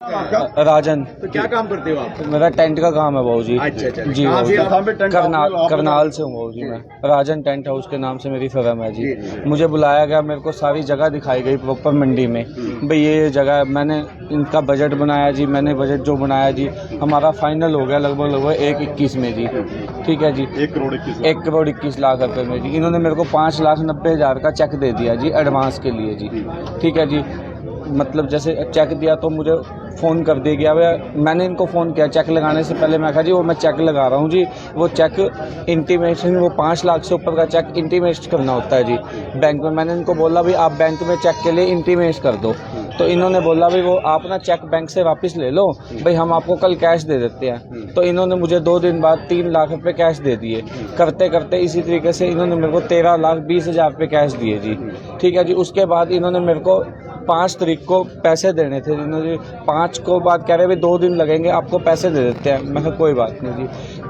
राजन। तो क्या काम करते हो आप? मेरा टेंट का काम है बाबू जी। अच्छा जी कहाँ से आप? करनाल से हूँ बाबू जी। मैं राजन टेंट हाउस के नाम से मेरी फर्म है जी। मुझे बुलाया गया, मेरे को सारी जगह दिखाई गई प्रॉपर मंडी में, भाई ये जगह। मैंने इनका बजट बनाया जी, मैंने बजट जो बनाया जी हमारा फाइनल हो गया लगभग 1,21 में जी। ठीक है जी, 1,21,00,000 रुपये में जी। इन्होंने मेरे को 5,90,000 का चेक दे दिया जी एडवांस के लिए जी। ठीक है जी, मतलब जैसे चेक दिया तो मुझे फ़ोन कर दिया गया। मैंने इनको फ़ोन किया चेक लगाने से पहले, मैं कहा जी वो मैं चेक लगा रहा हूँ जी, वो चेक इंटीमेशन, वो 5 लाख से ऊपर का चेक इंटीमेट करना होता है जी बैंक में। मैंने इनको बोला भाई आप बैंक में चेक के लिए इंटीमेट कर दो, तो इन्होंने बोला भाई वो आप ना चेक बैंक से वापस ले लो, भाई हम आपको कल कैश दे देते हैं। तो इन्होंने मुझे 2 दिन बाद 3 लाख रुपये कैश दे दिए। करते करते इसी तरीके से इन्होंने मेरे को 13,20,000 रुपये कैश दिए जी। ठीक है जी, उसके बाद इन्होंने मेरे को 5 तारीख को पैसे देने थे। इन्होंने 5 को बाद कह रहे भाई 2 दिन लगेंगे आपको पैसे दे देते हैं। मैं कहा कोई बात नहीं जी।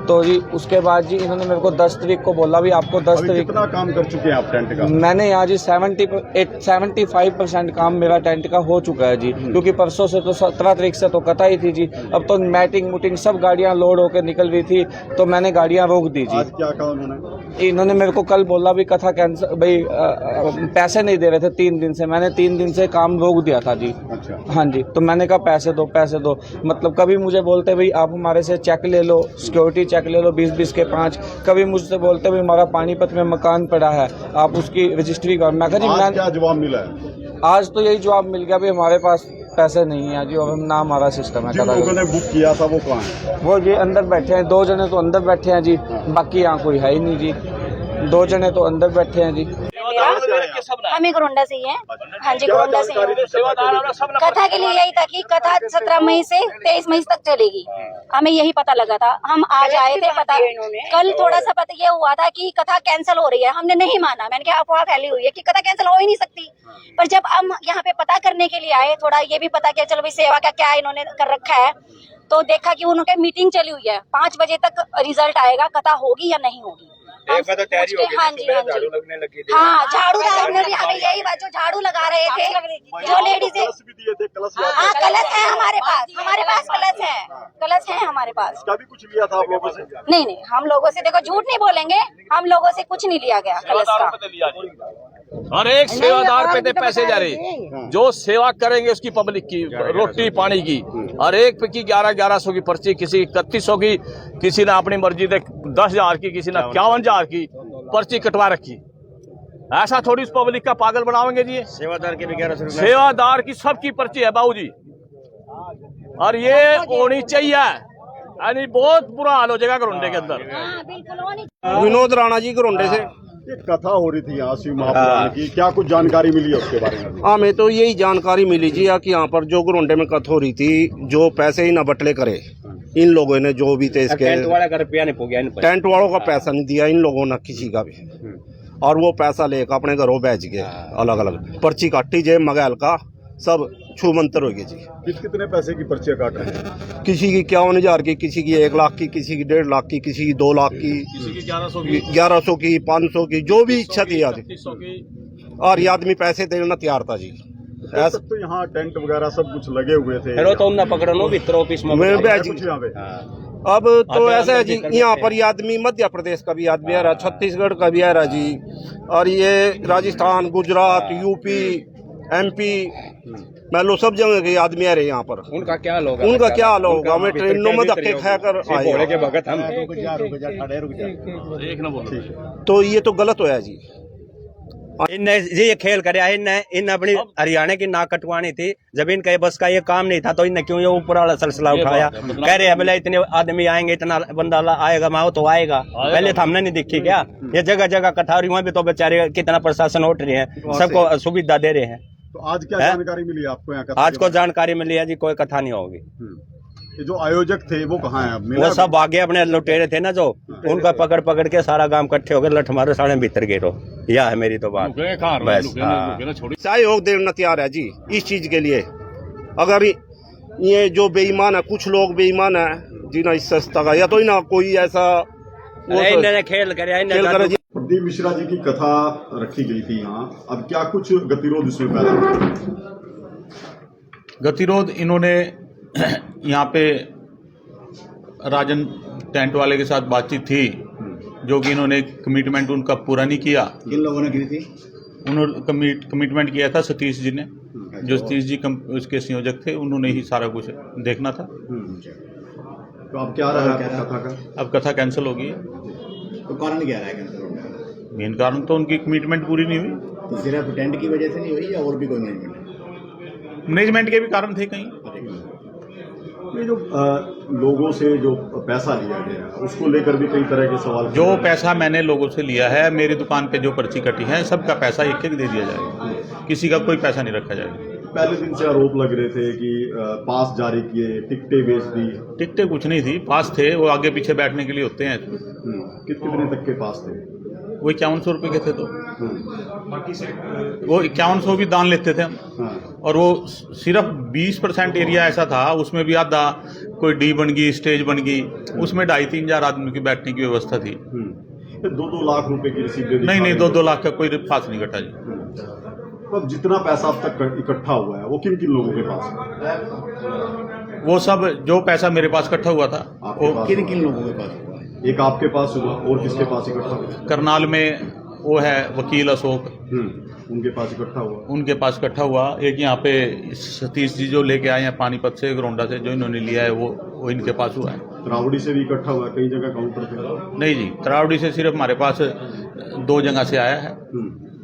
तो जी उसके बाद जी इन्होंने मेरे को 10 तारीख को बोला भी आपको 10 तारीख। कितना काम कर चुके हैं आप टेंट का? मैंने यहाँ जी 75% काम मेरा टेंट का हो चुका है जी, क्योंकि परसों से तो 17 तारीख से तो कथा ही थी जी। अब तो मैटिंग मुटिंग सब गाड़ियाँ लोड होकर निकल रही थी, तो मैंने गाड़ियाँ रोक दी जी। आज क्या कहा उन्होंने? इन्होंने मेरे को कल बोला भी कथा कैंसिल, भाई पैसे नहीं दे रहे थे 3 दिन से। मैंने 3 दिन से काम रोक दिया था जी। अच्छा। हाँ जी, तो मैंने कहा पैसे दो पैसे दो। मतलब कभी मुझे बोलते भाई आप हमारे से चेक ले लो, सिक्योरिटी चेक ले लो 20-20 के 5। कभी मुझसे बोलते भाई हमारा पानीपत में मकान पड़ा है आप उसकी रजिस्ट्री कर। मैं कहा जी मैं क्या जवाब मिला है? आज तो यही जवाब मिल गया भाई हमारे पास पैसे नहीं है जी, और ना हमारा सिस्टम है। जिन लोगों ने बुक किया था वो कहाँ है? वो ये अंदर बैठे हैं, 2 जने तो अंदर बैठे हैं जी, बाकी यहाँ कोई है ही नहीं जी। 2 जने तो अंदर बैठे हैं जी। हम ही गोंडा से ही हैं। हाँ जी, गोंडा से कथा के लिए यही था कि कथा 17 मई से 23 मई तक चलेगी। हमें यही पता लगा था, हम आज आए थे। पता कल थोड़ा सा पता ये हुआ था कि कथा कैंसिल हो रही है, हमने नहीं माना। मैंने कहा अफवाह फैली हुई है कि कथा कैंसिल हो ही नहीं सकती। पर जब हम यहाँ पे पता करने के लिए आए, थोड़ा ये भी पता किया चलो भाई सेवा का क्या इन्होंने कर रखा है, तो देखा कि उनके मीटिंग चली हुई है। 5 बजे तक रिजल्ट आएगा, कथा होगी या नहीं होगी। हाँ जी, हाँ जी, हाँ झाड़ू ने भी हमें यही बात, जो झाड़ू लगा रहे थे जो लेडीज, हाँ कलश है हमारे पास कलश है हमारे पास। कभी कुछ लिया था आप लोगों से? नहीं, हम लोगों से देखो झूठ नहीं बोलेंगे, हम लोगों से कुछ नहीं लिया गया कलश का। हर एक सेवादार पे दे पैसे जा रहे, जो सेवा करेंगे उसकी पब्लिक की रोटी पानी की। हर एक पे की 1100 की पर्ची, किसी 3100 की, किसी ने अपनी मर्जी से 10,000 की, किसी ने 51,000 की पर्ची कटवा रखी। ऐसा थोड़ी उस पब्लिक का पागल बनाओगे जी। सेवादार की भी 1100, सेवादार की सबकी पर्ची है बाबू जी, और ये होनी चाहिए। यानी बहुत बुरा हाल हो जाएगा घरोंडे के अंदर। विनोद राणा जी घरोंडे से। ये कथा हो रही थी यहाँ शिव महापुराण की, क्या कुछ जानकारी मिली है उसके बारे में? हाँ, मैं तो यही जानकारी मिली जी कि यहाँ पर जो घरोंडे में कथा हो रही थी, जो पैसे ही न बटले करे इन लोगों ने, जो भी थे इसके टेंट वालों का पैसा नहीं दिया इन लोगों ने किसी का भी, और वो पैसा लेकर अपने घरों बेच गए। अलग अलग पर्ची काटी जे मगैल का सब छू मंतर हो गए जी। कितने पैसे की पर्चियाँ काट रहे हैं? किसी की 51,000 की, किसी की 1 लाख की, किसी की 1.5 लाख की, किसी की 2 लाख की, किसी की 1100 की, 500 की, जो भी इच्छा थी आदमी। और ये आदमी पैसे देना तैयार था जी। ऐसा तो यहाँ टेंट वगैरह सब कुछ लगे हुए थे। अब तो ऐसा है जी, यहाँ पर ये आदमी मध्य प्रदेश का भी आदमी आ रहा, छत्तीसगढ़ का भी आ रहा जी, और ये राजस्थान, गुजरात, यूपी, MP, मान लो सब जगह के आदमी आ रहे यहाँ पर। उनका क्या हाल होगा? हमें ट्रेनों में धक्के खाकर तो ये तो गलत होया जी। इनने ये खेल करे, इन अपनी हरियाणा की नाक कटवानी थी। जब इनका बस का ये काम नहीं था तो इनने क्यों ये ऊपर वाला सिलसिला उठाया? कह रहे हैं इतने आदमी आएंगे, इतना बंदा आएगा, माओ तो आएगा। पहले तो हमने नहीं दिखी क्या? ये जगह जगह कठारी हुआ भी तो बेचारे कितना प्रशासन उठ रहे हैं, सबको सुविधा दे रहे हैं। तो आज क्या जानकारी मिली आपको यहाँ? आज को जानकारी मिली है जी, कोई कथा नहीं होगी। ये जो आयोजक थे वो कहाँ हैं? वो सब आगे अपने लुटेरे थे ना, जो उनका पकड़ के सारा गांव इकट्ठे हो गए, लठ मारो साढ़े भीतर गिरो। यह है मेरी तो बात। सहयोग देना तैयार है जी इस चीज के लिए। अगर ये जो बेईमान है, कुछ लोग बेईमान है जिन्हें इस सस्ता का, या तो ना कोई ऐसा खेल करे। प्रदीप मिश्रा जी की कथा रखी गई थी यहाँ, अब क्या कुछ गतिरोध इसमें पैदा हुआ? गतिरोध इन्होंने यहाँ पे राजन टेंट वाले के साथ बातचीत थी, जो कि इन्होंने कमिटमेंट उनका पूरा नहीं किया। किन लोगों ने की थी? उन्होंने कमिटमेंट किया था सतीश जी ने, जो सतीश जी उसके संयोजक थे, उन्होंने ही सारा कुछ देखना था। तो अब क्या रहा है कथा का? अब कथा कैंसिल हो गई है। तो कारण क्या रहा है कैंसिल होने का? मेन कारण तो उनकी कमिटमेंट पूरी नहीं हुई। तो सिर्फ टेंट की वजह से नहीं हुई या और भी कोई मैनेजमेंट के भी कारण थे कहीं। ये जो लोगों से जो पैसा लिया गया उसको लेकर भी कई तरह के सवाल। जो पैसा मैंने लोगों से लिया है, मेरी दुकान पे जो पर्ची कटी है, सबका पैसा एक एक दे दिया जाएगा, किसी का कोई पैसा नहीं रखा जाएगा। पहले दिन से आरोप लग रहे थे कि पास जारी किए, टिकटें बेच दी। टिकटें कुछ नहीं थी, पास थे, वो आगे पीछे बैठने के लिए होते हैं। कितने तक के पास थे? वो 5100 रुपये के थे। तो वो 5100 भी दान लेते थे हम। और वो सिर्फ 20% एरिया ऐसा था, उसमें भी आधा कोई डी बन गई, स्टेज बन गई, उसमें 2,500-3 हजार आदमी की बैठने की व्यवस्था थी। 2-2 लाख रुपए की रसीद? नहीं, 2-2 लाख का कोई पास नहीं कटा जी। अब जितना पैसा अब तक इकट्ठा हुआ है वो किन किन लोगों के पास है? वो सब जो पैसा मेरे पास इकट्ठा हुआ था, वो किन किन लोगों के पास हुआ? एक आपके पास हुआ, और किसके पास इकट्ठा हुआ? करनाल में वो है वकील अशोक, उनके पास इकट्ठा हुआ। उनके पास इकट्ठा हुआ। एक यहाँ पे सतीश जी जो लेके आए हैं पानीपत से, गोंडा से, जो इन्होंने लिया है, वो इनके पास हुआ है। तरावड़ी से भी इकट्ठा हुआ, कई जगह काउंटर थे। नहीं जी, तरावड़ी से सिर्फ हमारे पास 2 जगह से आया है,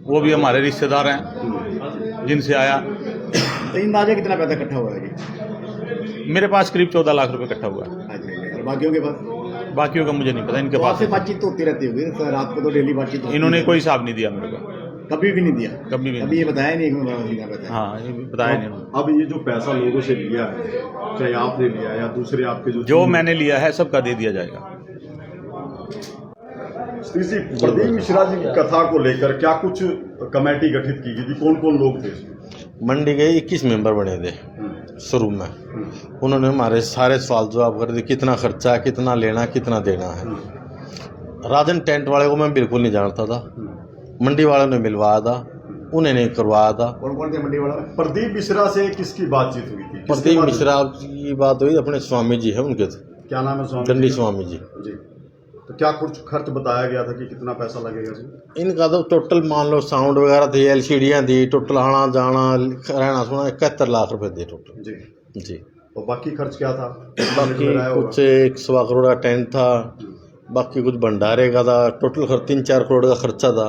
वो भी हमारे रिश्तेदार हैं जिनसे आया। तो अंदाजा कितना पैसा इकट्ठा हुआ है? मेरे पास करीब 14 लाख रुपए इकट्ठा हुआ है। और बाकियों के पास? बाकियों का मुझे नहीं पता, इनके पास से बातचीत तो होती रहती होगी रात को, तो डेली बातचीत होती। इन्होंने कोई हिसाब नहीं दिया मेरे को, कभी भी नहीं दिया? कभी भी अभी ये बताया नहीं, बताया। हाँ, ये बताया नहीं उन्होंने। अब ये जो पैसा लोगों से लिया है, चाहे आपने लिया या दूसरे आपके जो मैंने लिया है सबका दे दिया जाएगा। प्रदीप मिश्रा जी की कथा को लेकर क्या कुछ कमेटी गठित की गई थी? कौन कौन लोग थे? मंडी के 21 मेंबर बने थे शुरू में। उन्होंने हमारे सारे सवाल जवाब कर दिए, कितना खर्चा, कितना लेना, कितना देना है। राजन टेंट वाले को मैं बिल्कुल नहीं जानता था, मंडी वालों ने मिलवाया था, उन्हें नहीं करवाया था। कौन कौन थे मंडी वाला? प्रदीप मिश्रा से किसकी बातचीत हुई थी? प्रदीप मिश्रा की बात हुई, अपने स्वामी जी है उनके, क्या नाम है स्वामी? दंडी स्वामी जी। तो क्या कुछ खर्च बताया गया था कि कितना पैसा लगेगा जी? इनका तो टोटल मान लो साउंड वगैरह थी, LCDयाँ थी, टोटल आना जाना रहना सोना 71 लाख रुपए थे टोटल जी। और बाकी खर्च क्या था? बाकी कुछ 1.25 करोड़ का टेंट था, बाकी कुछ भंडारे का था, टोटल 3-4 करोड़ का खर्चा था।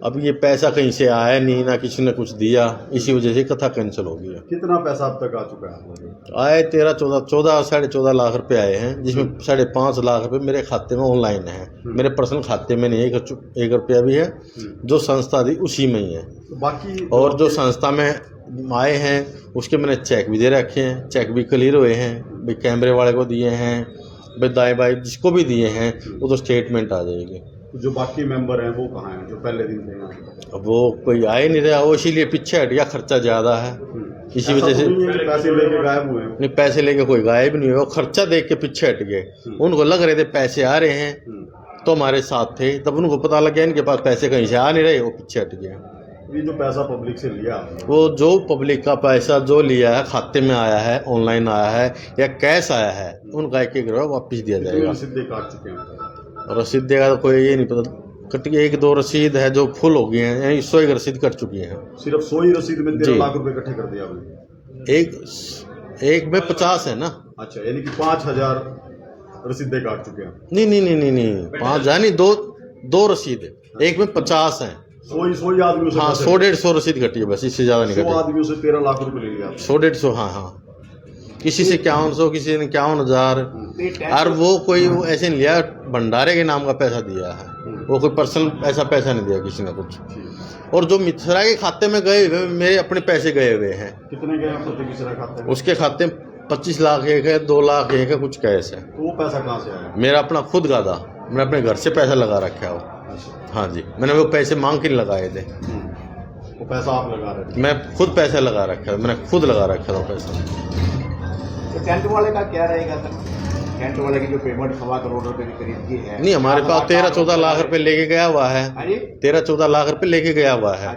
अब ये पैसा कहीं से आया नहीं, ना किसी ने कुछ दिया, इसी वजह से कथा कैंसिल हो गई। कितना पैसा अब तक आ चुका है? आए 14 14.5 लाख रुपए आए हैं, जिसमें 5.5 लाख रुपए मेरे खाते में ऑनलाइन है, मेरे पर्सनल खाते में नहीं है। 1 रुपया भी है जो संस्था दी उसी में ही है। बाकी और जो संस्था में आए हैं उसके मैंने चेक भी दे रखे हैं, चेक भी क्लियर हुए हैं भाई, कैमरे वाले को दिए हैं भाई, दाएं बाएं जिसको भी दिए हैं वो तो स्टेटमेंट आ जाएगी। जो बाकी मेंबर हैं वो कहाँ हैं, जो पहले दिन थे यहाँ? वो कोई आए नहीं रहा, वो इसीलिए पीछे हट गया, खर्चा ज़्यादा है इसी वजह से। पैसे लेके गायब हुए? नहीं, पैसे लेके कोई गायब नहीं हुआ, वो खर्चा देख के पीछे हट गए। उनको लग रहे थे पैसे आ रहे हैं तो हमारे साथ थे, तब उनको पता लग गया इनके पास पैसे कहीं से आ नहीं रहे, वो पीछे हट गए। ये जो पैसा पब्लिक से लिया, वो जो पब्लिक का पैसा जो लिया है, खाते में आया है, ऑनलाइन आया है या कैश आया है, उनका 1-1 रुपया वापस दिया जाएगा। रसीदें काट चुके हैं? रसीद देगा तो कोई ये नहीं पता, कट गई 1-2 रसीद है जो फुल हो गई हैं, यानी 100 रसीद कट चुकी हैं। सिर्फ 100 ही रसीद में 13 लाख रुपए इकट्ठे कर दिया आपने? एक में 50 है ना। अच्छा, यानी कि 5,000 रसीदें काट चुके हैं? नहीं 5,000 नहीं, दो रसीद है, एक में 50 है। 100 आदमियों से? हाँ, 100-150 रसीद कटी है बस, इससे ज्यादा नहीं कटी। 100 आदमियों से 13 लाख रुपए ले लिया? 100-150, हाँ। किसी से 5100, किसी ने 51,000। और वो कोई ऐसे नहीं लिया, भंडारे के नाम का पैसा दिया है, वो कोई पर्सनल ऐसा पैसा नहीं दिया किसी ने कुछ। और जो मिश्रा के खाते में गए हुए, मेरे अपने पैसे गए हुए हैं। कितने गए प्रति मिश्रा खाते में? उसके खाते में 25 लाख एक है, 2 लाख एक है, कुछ कैश है। तो वो पैसा कहाँ से आया? मेरा अपना खुद का था, मैंने अपने घर से पैसा लगा रखा है वो। हाँ जी, मैंने वो पैसे मांग के लगाए थे। वो पैसा आप लगा रहे थे? मैं खुद पैसा लगा रखा है, मैंने खुद लगा रखा था पैसा। तो टेंट वाले का क्या रहेगा सर? टेंट वाले की जो पेमेंट 1.25 करोड़ रुपए की करीब की है? नहीं, हमारे पास 13-14 लाख रुपए लेके गया हुआ है। 13-14 लाख रुपए लेके गया हुआ है।